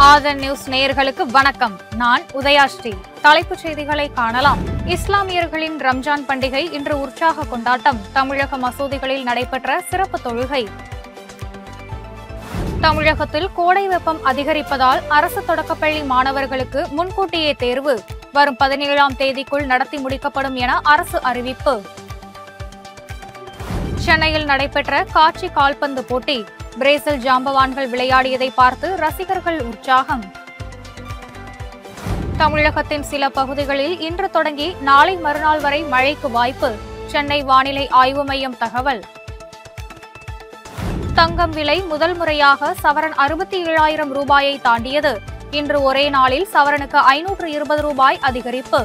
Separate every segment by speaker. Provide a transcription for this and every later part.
Speaker 1: ஆதன் news நேயர்களுக்கு வணக்கம். நான் உதயாஸ்ரீ. தலைப்புச் செய்திகளை காணலாம். இஸ்லாமியர்களின் ரம்ஜான் பண்டிகை இன்று உற்சாக கொண்டாட்டம். தமிழக மசூதிகளில் நடைபெற்ற சிறப்பு தொழுகை. தமிழகத்தில் கோடை வெப்பம் அதிகரிப்பதால் அரசு தொடக்கப்பள்ளி மாணவர்களுக்கு முன்கூட்டியே தேர்வு வரும் 17ஆம் தேதிக்குள் நடத்தி முடிக்கப்படும் என அரசு அறிவிப்பு. சென்னையில் நடைபெற்ற காட்சி கால்பந்து போட்டி. பிரேசில் ஜாம்பவான்கள் விளையாடியதை பார்த்து ரசிகர்கள் உற்சாகம். தமிழகத்தின் சில பகுதிகளில் இன்று தொடங்கி நாளை மறுநாள் வரை மழைக்கு வாய்ப்பு. சென்னை வானிலை ஆய்வு மையம் தகவல். தங்கம் விலை முதல் முறையாக சவரன் 67,000 ரூபாயை தாண்டியது. இன்று ஒரே நாளில் சவரனுக்கு 520 ரூபாய் அதிகரிப்பு.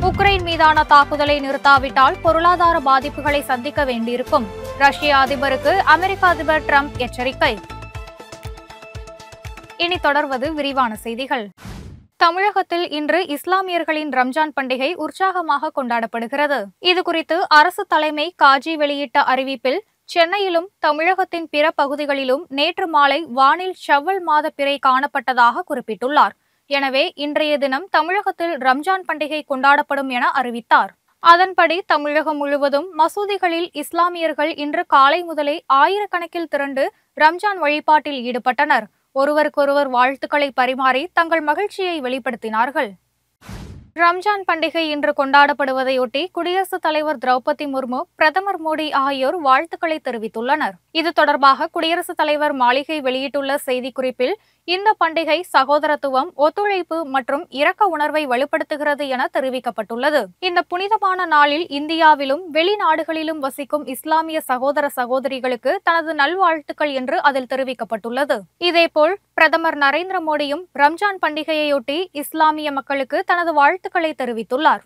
Speaker 1: உக்ரைன் மீதான தாக்குதலை நிறுத்தாவிட்டால் பொருளாதார பாதிப்புகளை சந்திக்க வேண்டியிருக்கும். ரஷ்ய அதிபருக்கு அமெரிக்க அதிபர் டிரம்ப் எச்சரிக்கை. இனி தொடர்வது விரிவான செய்திகள். தமிழகத்தில் இன்று இஸ்லாமியர்களின் ரம்ஜான் பண்டிகை உற்சாகமாக கொண்டாடப்படுகிறது. இதுகுறித்து அரசு தலைமை காஜி வெளியிட்ட அறிவிப்பில் சென்னையிலும் தமிழகத்தின் பிற பகுதிகளிலும் நேற்று மாலை வானில் ஷவ்வல் மாத பிறை காணப்பட்டதாக குறிப்பிட்டுள்ளார். எனவே இன்றைய தினம் தமிழகத்தில் ரம்ஜான் பண்டிகை கொண்டாடப்படும் என அறிவித்தார். அதன்படி தமிழகம் முழுவதும் மசூதிகளில் இஸ்லாமியர்கள் இன்று காலை முதலே ஆயிரக்கணக்கில் திரண்டு ரம்ஜான் வழிபாட்டில் ஈடுபட்டனர். ஒருவருக்கொருவர் வாழ்த்துக்களை பரிமாறி தங்கள் மகிழ்ச்சியை வெளிப்படுத்தினார்கள். ரம்ஜான் பண்டிகை இன்று கொண்டாடப்படுவதையொட்டி குடியரசுத் தலைவர் திரௌபதி முர்மு, பிரதமர் மோடி ஆகியோர் வாழ்த்துக்களை தெரிவித்துள்ளனர். இது தொடர்பாக குடியரசுத் தலைவர் மாளிகை வெளியிட்டுள்ள செய்திக்குறிப்பில், இந்த பண்டிகை சகோதரத்துவம், ஒத்துழைப்பு மற்றும் இரக்க உணர்வை வலுப்படுத்துகிறது என தெரிவிக்கப்பட்டுள்ளது. இந்த புனிதமான நாளில் இந்தியாவிலும் வெளிநாடுகளிலும் வசிக்கும் இஸ்லாமிய சகோதர சகோதரிகளுக்கு தனது நல்வாழ்த்துக்கள் என்று அதில் தெரிவிக்கப்பட்டுள்ளது. இதேபோல் பிரதமர் நரேந்திர மோடியும் ரம்ஜான் பண்டிகையையொட்டி இஸ்லாமிய மக்களுக்கு தனது வாழ்த்துக்களை தெரிவித்துள்ளார்.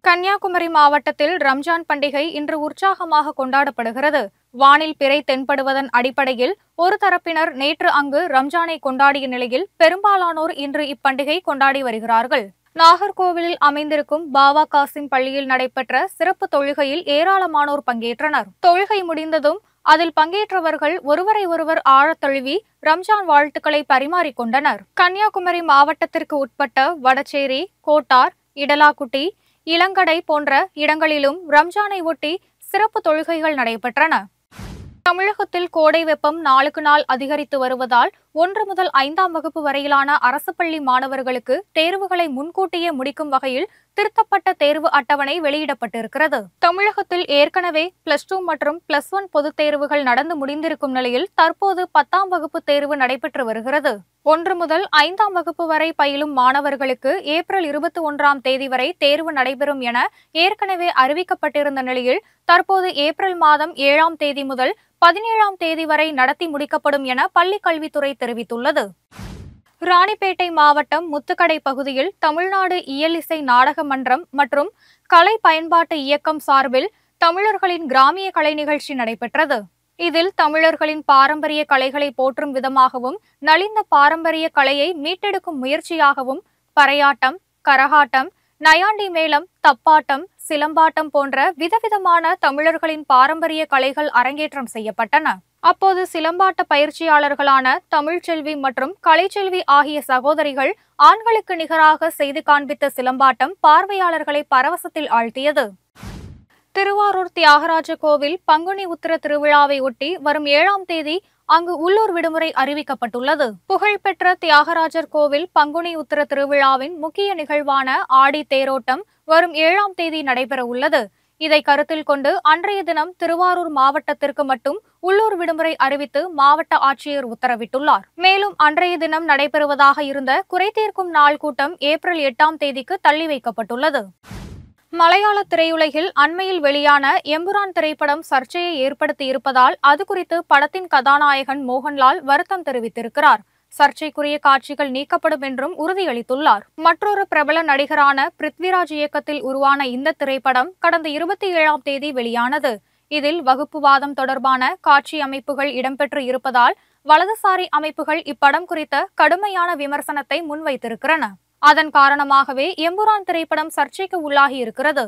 Speaker 1: கன்னியாகுமரி மாவட்டத்தில் ரம்ஜான் பண்டிகை இன்று உற்சாகமாக கொண்டாடப்படுகிறது. வானில் பிறை தென்படுவதன் அடிப்படையில் ஒரு தரப்பினர் நேற்று அங்கு ரம்ஜானை கொண்டாடிய நிலையில் பெரும்பாலானோர் இன்று இப்பண்டிகை கொண்டாடி வருகிறார்கள். நாகர்கோவிலில் அமைந்திருக்கும் பாபா காசிம் பள்ளியில் நடைபெற்ற சிறப்பு தொழுகையில் ஏராளமானோர் பங்கேற்றனர். தொழுகை முடிந்ததும் அதில் பங்கேற்றவர்கள் ஒருவரை ஒருவர் ஆழத் தழுவி ரம்ஜான் வாழ்த்துக்களை பரிமாறிக்கொண்டனர். கன்னியாகுமரி மாவட்டத்திற்கு உட்பட்ட வடச்சேரி, கோட்டார், இடலாக்குட்டி, இளங்கடை போன்ற இடங்களிலும் ரம்ஜானை ஒட்டி சிறப்பு தொழுகைகள் நடைபெற்றன. தமிழகத்தில் கோடை வெப்பம் நாளுக்கு நாள் அதிகரித்து வருவதால் 1 முதல் 5ஆம் வகுப்பு வரையிலான அரசு பள்ளி மாணவர்களுக்கு தேர்வுகளை முன்கூட்டியே முடிக்கும் வகையில் திருத்தப்பட்ட தேர்வு அட்டவணை வெளியிடப்பட்டிருக்கிறது. தமிழகத்தில் ஏற்கனவே +2 மற்றும் +1 பொதுத் தேர்வுகள் நடந்து முடிந்திருக்கும் நிலையில் தற்போது 10ஆம் வகுப்பு தேர்வு நடைபெற்று வருகிறது. 1 முதல் 5ஆம் வகுப்பு வரை பயிலும் மாணவர்களுக்கு ஏப்ரல் 21ஆம் தேதி வரை தேர்வு நடைபெறும் என ஏற்கனவே அறிவிக்கப்பட்டிருந்த நிலையில் தற்போது ஏப்ரல் மாதம் 7ஆம் தேதி முதல் 17ஆம் தேதி வரை நடத்தி முடிக்கப்படும் என பள்ளிக் கல்வித்துறை தெரிவித்துள்ளது. ராணிப்பேட்டை மாவட்டம் முத்துக்கடை பகுதியில் தமிழ்நாடு இயல் இசை நாடக மன்றம் மற்றும் கலை பயன்பாட்டு இயக்கம் சார்பில் தமிழர்களின் கிராமிய கலை நிகழ்ச்சி நடைபெற்றது. இதில் தமிழர்களின் பாரம்பரிய கலைகளை போற்றும் விதமாகவும் நலிந்த பாரம்பரிய கலையை மீட்டெடுக்கும் முயற்சியாகவும் பறையாட்டம், கரகாட்டம், நயாண்டி மேளம், தப்பாட்டம், சிலம்பாட்டம் போன்ற விதவிதமான தமிழர்களின் பாரம்பரிய கலைகள் அரங்கேற்றம் செய்யப்பட்டன. அப்போது சிலம்பாட்ட பயிற்சியாளர்களான தமிழ்ச்செல்வி மற்றும் கலைச்செல்வி ஆகிய சகோதரிகள் ஆண்களுக்கு நிகராக செய்து காண்பித்த சிலம்பாட்டம் பார்வையாளர்களை பரவசத்தில் ஆழ்த்தியது. திருவாரூர் தியாகராஜ கோவில் பங்குனி உத்திர திருவிழாவை ஒட்டி வரும் 7ஆம் தேதி அங்கு உள்ளூர் விடுமுறை அறிவிக்கப்பட்டுள்ளது. புகழ்பெற்ற தியாகராஜர் கோவில் பங்குனி உத்திர திருவிழாவின் முக்கிய நிகழ்வான ஆடி தேரோட்டம் வரும் 7ஆம் தேதி நடைபெற உள்ளது. இதை கருத்தில் கொண்டு அன்றைய தினம் திருவாரூர் மாவட்டத்திற்கு மட்டும் உள்ளூர் விடுமுறை அறிவித்து மாவட்ட ஆட்சியர் உத்தரவிட்டுள்ளார். மேலும் அன்றைய தினம் நடைபெறுவதாக இருந்த குறைதீர்க்கும் நாள் கூட்டம் ஏப்ரல் 8ஆம் தேதிக்கு தள்ளி வைக்கப்பட்டுள்ளது. மலையாள திரையுலகில் அண்மையில் வெளியான எம்புரான் திரைப்படம் சர்ச்சையை ஏற்படுத்தி இருப்பதால் அது குறித்து படத்தின் கதாநாயகன் மோகன்லால் வருத்தம் தெரிவித்திருக்கிறார். சர்ச்சைக்குரிய காட்சிகள் நீக்கப்படும் என்றும் உறுதியளித்துள்ளார். மற்றொரு பிரபல நடிகரான பிருத்விராஜ் இயக்கத்தில் உருவான இந்த திரைப்படம் கடந்த 27ஆம் தேதி வெளியானது. இதில் வகுப்புவாதம் தொடர்பான காட்சி அமைப்புகள் இடம்பெற்று இருப்பதால் வலதுசாரி அமைப்புகள் இப்படம் குறித்த கடுமையான விமர்சனத்தை முன்வைத்திருக்கின்றன. அதன் காரணமாகவே எம்புரான் திரைப்படம் சர்ச்சைக்கு உள்ளாகி இருக்கிறது.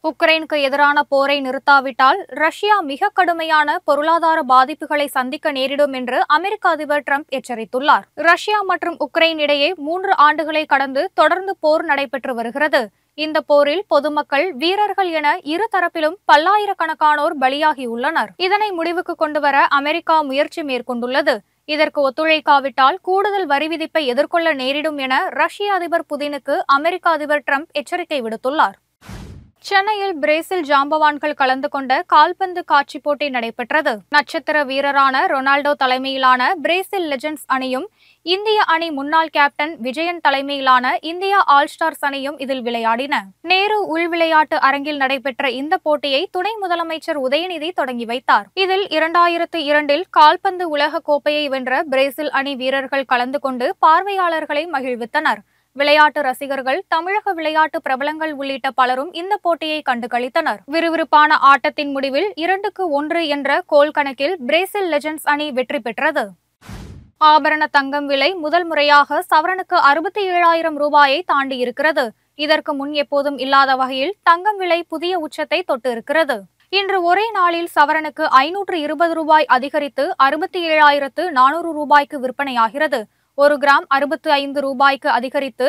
Speaker 1: உக்ரைனுக்கு எதிரான போரை நிறுத்தாவிட்டால் ரஷ்யா மிக கடுமையான பொருளாதார பாதிப்புகளை சந்திக்க நேரிடும் என்று அமெரிக்க அதிபர் டிரம்ப் எச்சரித்துள்ளார். ரஷ்யா மற்றும் உக்ரைன் இடையே 3 ஆண்டுகளை கடந்து தொடர்ந்து போர் நடைபெற்று வருகிறது. இந்த போரில் பொதுமக்கள், வீரர்கள் என இரு தரப்பிலும் பல்லாயிரக்கணக்கானோர் பலியாகியுள்ளனர். இதனை முடிவுக்கு கொண்டுவர அமெரிக்கா முயற்சி மேற்கொண்டுள்ளது. இதற்கு ஒத்துழைக்காவிட்டால் கூடுதல் வரி விதிப்பை எதிர்கொள்ள நேரிடும் என ரஷ்ய அதிபர் புதினுக்கு அமெரிக்க அதிபர் டிரம்ப் எச்சரிக்கை விடுத்துள்ளார். சென்னையில் பிரேசில் ஜாம்பவான்கள் கலந்து கொண்ட கால்பந்து காட்சி போட்டி நடைபெற்றது. நட்சத்திர வீரரான ரொனால்டோ தலைமையிலான பிரேசில் லெஜெண்ட்ஸ் அணியும், இந்திய அணி முன்னாள் கேப்டன் விஜயன் தலைமையிலான இந்தியா ஆல் ஸ்டார்ஸ் அணியும் இதில் விளையாடின. நேரு உள் விளையாட்டு அரங்கில் நடைபெற்ற இந்த போட்டியை துணை முதலமைச்சர் உதயநிதி தொடங்கி வைத்தார். இதில் 2002 கால்பந்து உலக கோப்பையை வென்ற பிரேசில் அணி வீரர்கள் கலந்து கொண்டு பார்வையாளர்களை மகிழ்வித்தனர். விளையாட்டு ரசிகர்கள், தமிழக விளையாட்டு பிரபலங்கள் உள்ளிட்ட பலரும் இந்த போட்டியை கண்டு களித்தனர். விறுவிறுப்பான ஆட்டத்தின் முடிவில் 2-1 என்ற கோல் கணக்கில் பிரேசில் லெஜெண்ட்ஸ் அணி வெற்றி பெற்றது. ஆபரண தங்கம் விலை முதல் முறையாக சவரனுக்கு 67,000 ரூபாயை தாண்டியிருக்கிறது. இதற்கு முன் எப்போதும் இல்லாத வகையில் தங்கம் விலை புதிய உச்சத்தை தொட்டு இருக்கிறது. இன்று ஒரே நாளில் சவரனுக்கு 520 ரூபாய் அதிகரித்து 67,400 ரூபாய்க்கு விற்பனையாகிறது. 1 கிராம் 65 ரூபாய்க்கு அதிகரித்து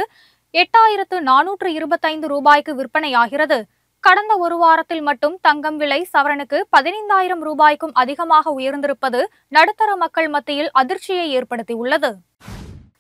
Speaker 1: 8,425 ரூபாய்க்கு விற்பனையாகிறது. கடந்த ஒரு வாரத்தில் மட்டும் தங்கம் விலை சவரனுக்கு 15,000 ரூபாய்க்கும் அதிகமாக உயர்ந்திருப்பது நடுத்தர மக்கள் மத்தியில் அதிர்ச்சியை ஏற்படுத்தியுள்ளது.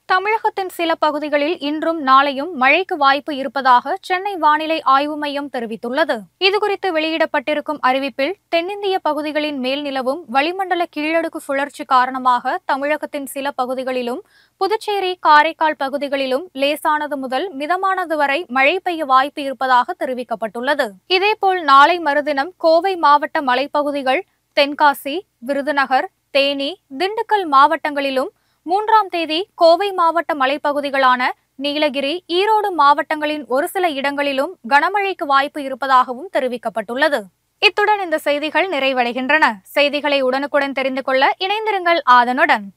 Speaker 1: தமிழகத்தின் சில பகுதிகளில் இன்றும் நாளையும் மழைக்கு வாய்ப்பு இருப்பதாக சென்னை வானிலை ஆய்வு மையம் தெரிவித்துள்ளது. இதுகுறித்து வெளியிடப்பட்டிருக்கும் அறிவிப்பில் தென்னிந்திய பகுதிகளின் மேல் நிலவும் வளிமண்டல கீழடுக்கு சுழற்சி காரணமாக தமிழகத்தின் சில பகுதிகளிலும், புதுச்சேரி, காரைக்கால் பகுதிகளிலும் லேசானது முதல் மிதமானது வரை மழை பெய்ய வாய்ப்பு இருப்பதாக தெரிவிக்கப்பட்டுள்ளது. இதேபோல் நாளை மறுதினம் கோவை மாவட்ட மலைப்பகுதிகள், தென்காசி, விருதுநகர், தேனி, திண்டுக்கல் மாவட்டங்களிலும், 3ஆம் தேதி கோவை மாவட்ட மலைப்பகுதிகளான நீலகிரி, ஈரோடு மாவட்டங்களின் ஒரு சில இடங்களிலும் கனமழைக்கு வாய்ப்பு இருப்பதாகவும் தெரிவிக்கப்பட்டுள்ளது. இத்துடன் இந்த செய்திகள் நிறைவடைகின்றன. செய்திகளை உடனுக்குடன் தெரிந்து கொள்ள இணைந்திருங்கள் ஆதனுடன்.